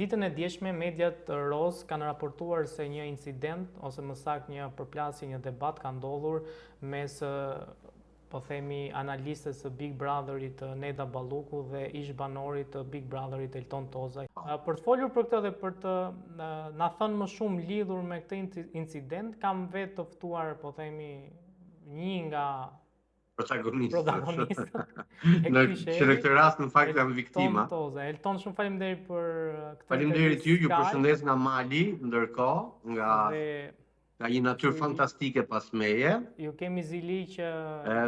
Ditën e djeshme, mediat ROS kanë raportuar se një incident, ose më saktë një përplasje, një debat ka ndodhur mes po themi analistës së Big Brotherit Neda Balluku dhe ish banorit të Big Brotherit Elton Tozaj. Për të folur për këtë dhe për të na thënë më shumë lidhur me këtë incident, kam vetë të ftuar, po themi, një nga protagonistët që në këtë rast në fakt jam viktima. Elton, shumë faleminderit për këtë. Faleminderit ju përshëndes nga Mali, ndërkohë nga një natyrë fantastike pas meje. Ju kemi zili që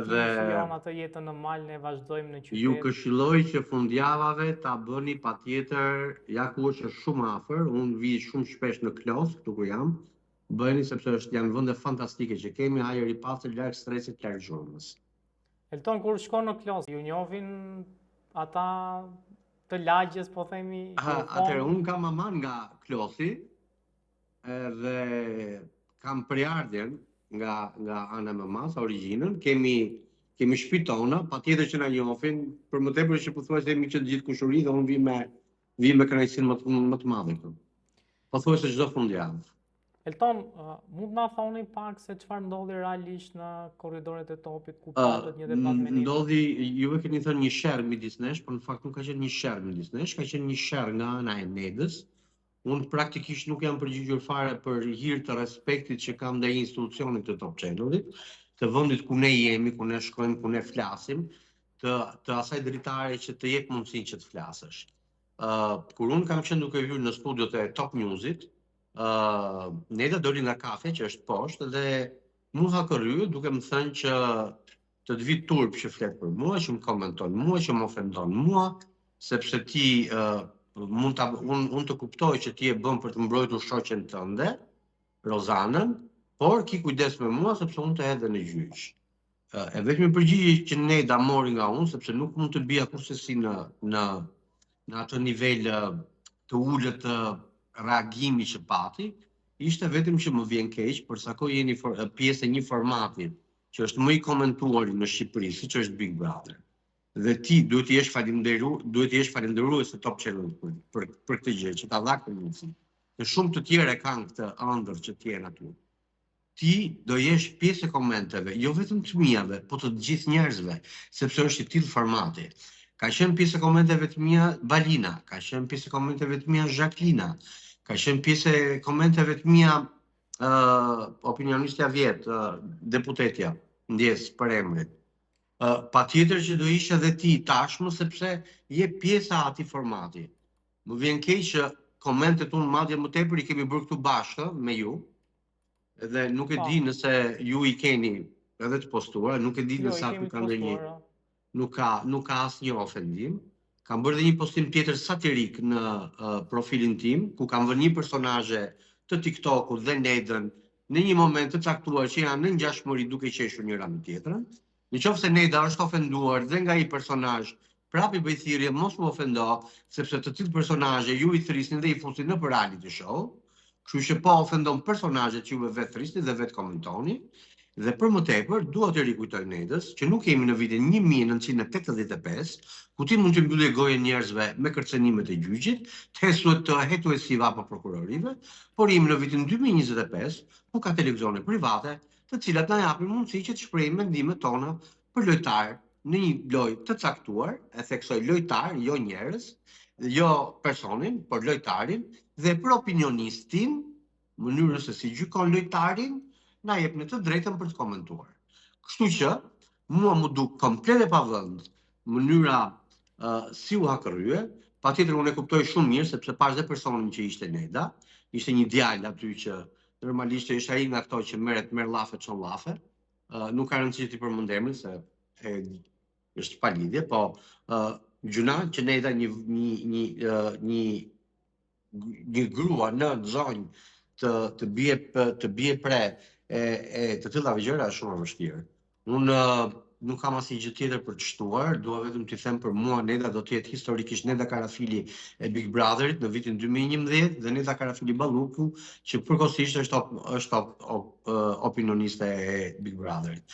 ti shijon atë jetën në mal, ne vazhdojmë në qytet. Ju këshilloj që fundjavave ta bëni patjetër, ja ku është shumë afër, unë vi shumë shpesh në Klos, këtu ku jam. Bëni sepse janë vende fantastike që kemi, ajër i pastër, larg stresit, larg zhurmës. Elton, kur shkon në Klos, ju njohin ata të lagjes, po themi? Atëherë, unë kam maman nga Klosi dhe kam prejardhjen nga ana mamas, origjinën. Kemi shtëpitë tona, patjetër që na njohin, për më tepër që pothuajse jemi që të gjithë kushuri dhe unë vi me kënaqësinë më të madhe këtu. Pothuajse çdo fundjavë. Elton, mund na thoni pak se çfarë ndodhi realisht në korridoret e Topit ku patët një debat me ne? Ndodhi, ju e keni thënë një sherr midis nesh, por në fakt nuk ka qenë një sherr midis nesh, ka qenë një sherr nga ana e Nedës. Unë praktikisht nuk jam përgjigjur fare për hir të respektit që kam ndaj institucionit të Top Channelit, të vendit ku ne jemi, ku ne shkojmë, ku ne flasim, të asaj dritare që të jep mundësinë që të flasësh. Kur unë kam qenë duke hyrë në studiot e Top Newsit, Neda doli nga kafe që është poshtë dhe mu hakërrye duke më thënë që të të vit turp që flet për mua, që më komenton mua, që më ofendon mua, sepse ti unë të kuptoj që ti e bën për të mbrojtur shoqen tënde, Rozanën, por ki kujdes me mua sepse unë të hedhe në gjyq. E vetmi përgjigje që Neda mori nga unë, sepse nuk mund të bija kurrësi në atë nivel të ulët të reagimi që pati, ishte vetëm që më vjen keq për sa kohë jeni pjesë e një formati që është më i komentuar në Shqipëri, siç është Big Brother. Dhe ti duhet të jesh falendërues të Top Channel për këtë gjë, që ta dha këtë mundësi. Dhe shumë të tjerë kanë këtë ëndër që të jenë aty. Ti do jesh pjesë e komenteve, jo vetëm të mijave, po të gjithë njerëzve, sepse është i tillë formati. Ka qenë pjesë e komenteve të mia Balina, ka qenë pjesë e komenteve të mia Jacqueline, ka qenë pjesë e komenteve të mia opinionistja vjet, deputetja, ndjes për emrin. Patjetër që do ishe edhe ti tashmë, sepse je pjesa e atij formati. Më vjen keq që komentet unë madje më tepër i kemi bërë këtu bashkë me ju, dhe nuk e di nëse ju i keni edhe të postuar, nuk e di nëse aty ka ndonjë. Nuk ka asnjë ofendim. Kam bërë dhe një postim tjetër satirik në profilin tim, ku kam vënë një personazhe të TikTokut dhe Nedën në një moment të caktuar që janë në ngjashmëri duke qeshur njëra me tjetrën. Nëse Neda është ofenduar dhe nga një personazh, prapë i bëj thirrje mos u ofendo, sepse të tillë personazhe ju i thrisni dhe i fusin në reality show. Kështu që po ofendon personazhet që juve vetë thrisni dhe vetë komentoni. Dhe për më tepër, dua të rikujtoj Nedës që nuk jemi në vitin 1985, ku ti mund të mbyllje gojën njerëzve me kërcënimet e gjyqit, të hetuesive apo prokurorive, por jemi në vitin 2025, ku ka televizione private, të cilat na japin mundësi që të shprehim mendimet tona për lojtar në një lojë të caktuar, e theksoj lojtar, jo njerëz, jo personin, por lojtarin, dhe për opinionistin, mënyrën se si gjykon lojtarin, na jep në të drejtën për të komentuar. Kështu që, mua më duk komplet e pavend mënyra si u hakërrye, patjetër unë e kuptoj shumë mirë, sepse pash dhe personin që ishte Neda, ishte një djalë aty që normalisht ishte ai nga ato që merr llafe çon llafe. Nuk ka rëndësi që ti përmend emrin se është pa lidhje, po gjuna që Neda një grua në zonjë të bie pre e të tillave gjëra është shumë e vështirë. Unë nuk kam asnjë gjë tjetër për të shtuar, dua vetëm t'i them për mua Neda do të jetë historikisht Neda Karafili e Big Brotherit në vitin 2011 dhe Neda Karafili Balluku që përkohësisht është opinioniste e Big Brotherit.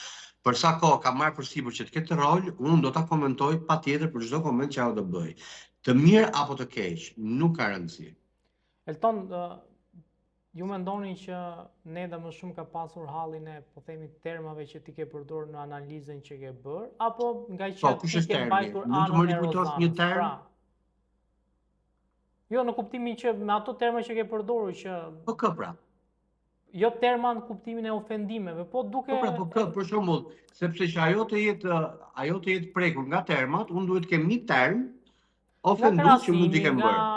Për sa kohë ka marrë përsipër që të ketë rol, unë do ta komentoj patjetër për çdo koment që ajo do bëj. Të mirë apo të keq, nuk ka rëndësi. Elton, ju mendoni që Neda më shumë ka pasur hallin e, po themi, termave që ti ke përdorur në analizën që ke bërë, apo nga që kush ti është ke termi? mbajtur Mund të më anën e rikujtosh një Rozanës? term? Pra, jo, në kuptimin që me ato terma që ke përdorur që Po kë pra? jo terma në kuptimin e ofendimeve, po duke Po kë, për shembull, sepse që ajo të jetë prekur nga termat, unë duhet të kem një term nga ofendues që mund t'i krahasimi, kem nga bërë.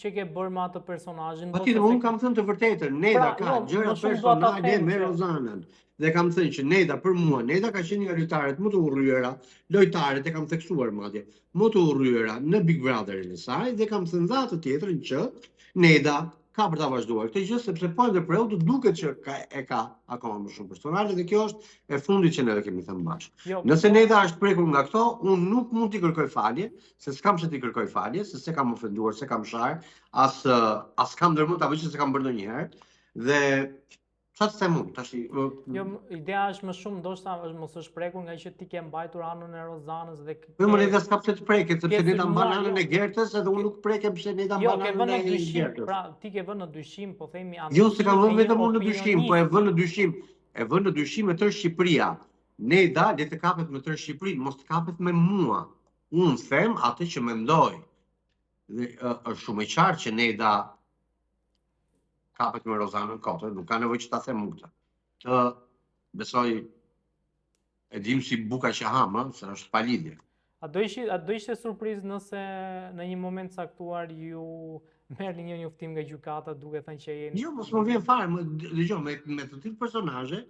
që ke bërë me atë personazhin, Patjetër, unë kam thënë të vërtetën, Neda Pra, ka jo, gjëra më shumë dua ta personale them me që Rozanën. Dhe kam thënë që Neda për mua, Neda ka qenë një lojtaret më të urryera, lojtaret e kam theksuar madje, më të urryera në Big Brotherin e saj dhe kam thënë dha të tjetrën që Neda ka për ta vazhduar këtë gjë sepse po ndërpreu të duket që ka akoma më shumë personale dhe kjo është e fundit që ne do kemi thënë bashkë. jo, Nëse Neda është prekur nga këto, unë nuk mund t'i kërkoj falje, se s'kam që t'i kërkoj falje, se kam ofenduar, se kam sharë, as kam ndërmend ta bëj që se kam bërë ndonjëherë. Dhe çfarë të them unë tash? jo, ideja është më shumë ndoshta mos është prekur nga që ti ke mbajtur anën e Rozanës dhe Po më Neda s'ka pse të preket, sepse ke Neda mban sulmuar, anën e jo. Gertës edhe unë nuk prekem pse Neda Jo, mban ke anën vënë në e dyshim, Gertës. pra ti ke vënë në dyshim, po themi Jo, se kam vënë anësimin e vetëm një unë në dyshim, po e vënë në opinionisti. dyshim. E vënë në dyshim me tërë Shqipëria. Neda le të kapet me tërë Shqipërinë, mos të kapet me mua. Unë them atë që mendoj. Dhe është shumë e qartë që Neda kapet me Rozanën Kotër, nuk ka nevojë që ta them këtë. Të besoj e dim si buka që ham, se është pa lidhje. A do ishte surprizë nëse në një moment caktuar ju merrni një njoftim nga gjykata duke thënë që jeni Jo, mos më vjen fare, dëgjoj, me të tillë personazhe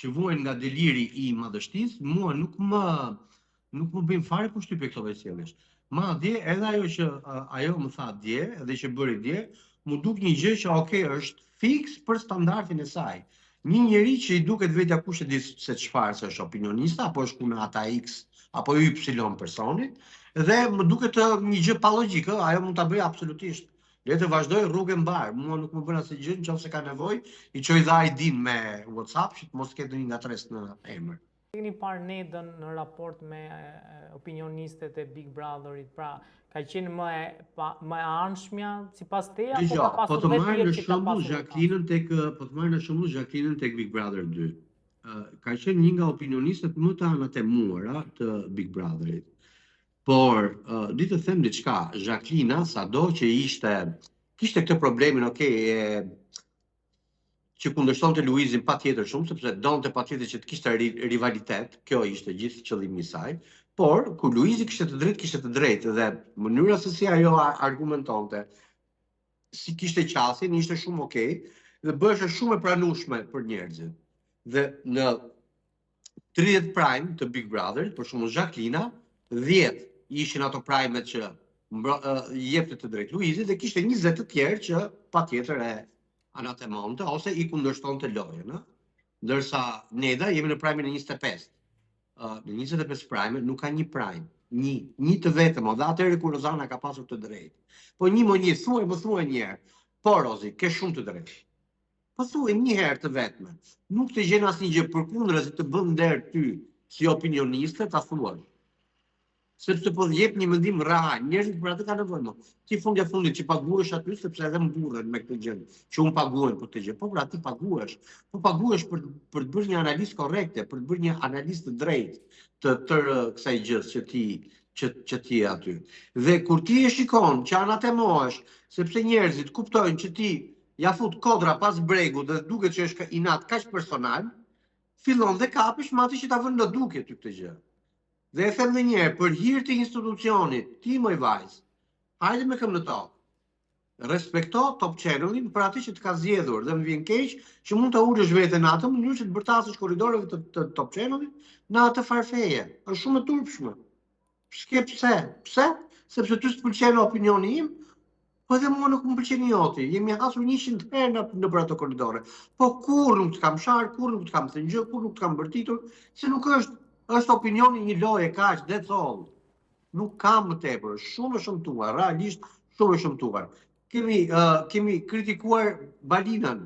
që vuajnë nga deliri i madhështisë, mua nuk më bëjnë fare përshtypje këto sjelljesh. Madje edhe ajo që ajo më tha dje, edhe që bëri dje, mu duk një gjë që okay, është fiks për standardin e saj. Një njeri që i duket vetja kush e di se çfarë, se është opinionista apo është kuna ata X apo Y personi, dhe më duket një gjë pa logjikë, ajo mund ta bëj absolutisht. Le të vazhdoj rrugën mbar. Mua nuk më bën asnjë gjë, nëse ka nevojë, i çoj dha ID-n me WhatsApp që të mos ketë ndonjë ngatres në emër. Keni parë Nedën në raport me opinionistet e Big Brotherit, pra ka qenë më e anshmja sipas teja apo ka pasur po të vetë marrë në tjerë që ka shembull pasur? Jacqueline tek Big Brother 2. Ka qenë një nga opinionistët më të anatemuara të Big Brotherit. Por, di të them diçka, Jacqueline, sado që kishte këtë problemin, që kundërshtonte Luizin patjetër shumë, sepse donte patjetër që të kishte rivalitet, kjo ishte gjithë qëllimi i saj, por kur Luizi kishte të drejtë dhe mënyra se si ajo argumentonte, si kishte qasin, ishte shumë okay, dhe bëshe shumë e pranueshme për njerëzit. Dhe në 30 prime të Big Brother, për shumë Jacqueline, 10 ishin ato primet që jepte të drejtë Luizit dhe kishte 20 të tjerë që patjetër e anatemonte ose i kundërshtonte lojën, ndërsa Neda jemi në primin e 25. Në 25 prime nuk ka një prime, një të vetëm, dhe atëherë kur Rozana ka pasur të drejtë. Po më thuaj një herë. Po Rozi, ke shumë të drejtë. Po thuaj një herë të vetme. Nuk të gjen asnjë gjë, përkundër të bën nder ty si opinioniste ta thuash. Sepse po jep një mendim real, njerëzit për atë kanë nevojë. Ti fundit që paguhesh aty sepse edhe mburren me këtë gjë, që un paguhen për këtë gjë. Po pra ti paguhesh. Po paguhesh për të bërë një analizë korrekte, për të bërë një analizë të drejtë të tërë kësaj gjës që ti je aty. Dhe kur ti e shikon që anatemohesh, sepse njerëzit kuptojnë që ti ja fut kodra pas bregu dhe duket që është inat kaq personal, fillon dhe kapesh me atë që ta vën në duke ty këtë gjë. Dhe e them edhe një herë, për hir të institucionit, ti moj vajzë, hajde me këmbë në tokë. Respekto Top Channelin për atë që të ka zgjedhur dhe më vjen keq që mund ta ulësh veten në atë mënyrë që të bërtasësh korridoreve të Top Channelit në atë farfeje. Është shumë e turpshme. S'ke pse? Pse? Sepse ty s'pëlqen opinioni im, po edhe mua nuk më pëlqen i joti. Jemi hasur 100 herë nëpër ato korridore. Po kur nuk të kam sharë, kur nuk të kam thënë gjë, kur nuk të kam bërtitur, se nuk është opinioni një loje kaq, that's all. Nuk kam më tepër, shumë e shëmtuar, realisht shumë e shëmtuar. Kemi kritikuar Balinën,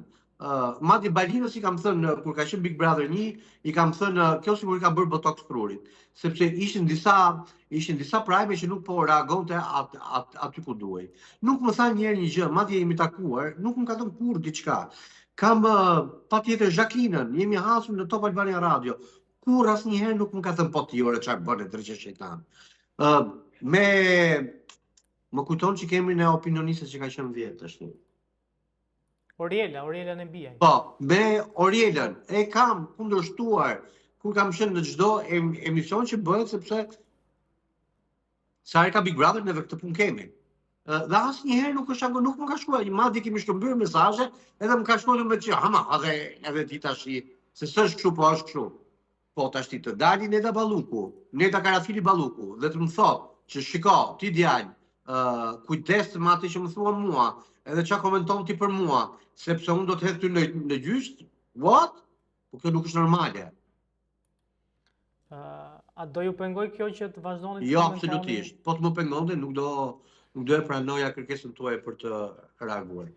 madje Balinës i kam thënë kur ka qenë Big Brother 1, i kam thënë kjo sigurisht ka bërë botox trurit, sepse ishin disa prime që nuk po reagonte aty ku duhej. Nuk më tha një herë një gjë, madje jemi takuar, nuk më ka thënë kurrë diçka. Kam patjetër Jacqueline, jemi hasur në Top Albania Radio. Kur asnjëherë nuk më ka thënë po ti ore çfarë bën e drejtë shejtan. Më kujton që kemi në opinionistët që ka qenë vjetë ashtu. Oriela në Biaj. Po, me Orielën e kam kundërshtuar kur kam qenë në çdo emision që bëhet sepse sa herë ka Big Brother neve këtë punë kemi. Dhe asnjëherë nuk më ka shkruar, madje kemi shkëmbyer mesazhe, edhe më ka shkruar me që edhe ti tash se s'është kështu, po është kështu. Po tash ti të dali Neda Balluku, Neda Karafili Balluku, dhe të më thotë që shiko, ti djalë, kujdes me atë që më thua mua, edhe çka komenton ti për mua, sepse unë do të hedh ty në gjyst. What? Po kjo nuk është normale. A do ju pengoj kjo që të vazhdoni të Jo, komentoni? absolutisht. Po të më pengonte, nuk do e pranoja kërkesën tuaj për të reaguar.